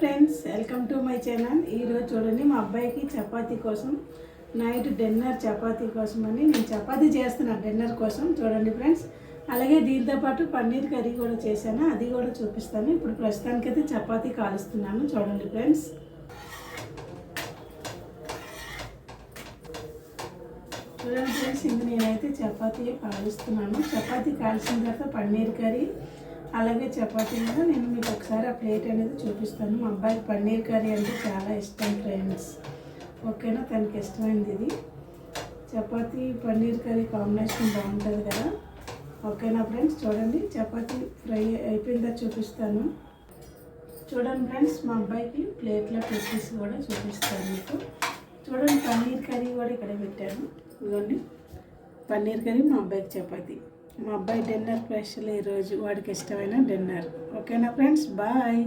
Friends, welcome to my channel. ఈరోజు చూడండి, మా అబ్బాయికి చపాతీ కోసం నైట్ డిన్నర్ చపాతీ కోసం అని నేను చపాతీ చేస్తున్నాను డిన్నర్ కోసం. చూడండి ఫ్రెండ్స్, అలాగే దీంతోపాటు పన్నీర్ కర్రీ కూడా చేశాను, అది కూడా చూపిస్తాను. ఇప్పుడు ప్రస్తుతానికైతే చపాతీ కాలుస్తున్నాను. చూడండి ఫ్రెండ్స్, ఇంక నేనైతే చపాతీ కాలుస్తున్నాను. చపాతీ కాల్చిన తర్వాత పన్నీర్ కర్రీ అలాగే చపాతీ కూడా నేను మీకు ఒకసారి ఆ ప్లేట్ అనేది చూపిస్తాను. మా అబ్బాయికి పన్నీర్ కర్రీ అంటే చాలా ఇష్టం ఫ్రెండ్స్. ఓకేనా, తనకి ఇష్టమైంది ఇది. చపాతీ పన్నీర్ కర్రీ కాంబినేషన్ బాగుంటుంది కదా. ఓకేనా ఫ్రెండ్స్, చూడండి చపాతీ ఫ్రై అయిపోయిందా చూపిస్తాను. చూడండి ఫ్రెండ్స్, మా అబ్బాయికి ప్లేట్లో పెట్టేసి కూడా చూపిస్తాను మీకు. చూడండి, పన్నీర్ కర్రీ కూడా ఇక్కడ పెట్టాను. ఇదిగోండి పన్నీర్ కర్రీ, మా అబ్బాయికి చపాతీ. మా అబ్బాయి డిన్నర్ స్పెషల్ ఈరోజు, వాడికి ఇష్టమైన డిన్నర్. ఓకేనా ఫ్రెండ్స్, బాయ్.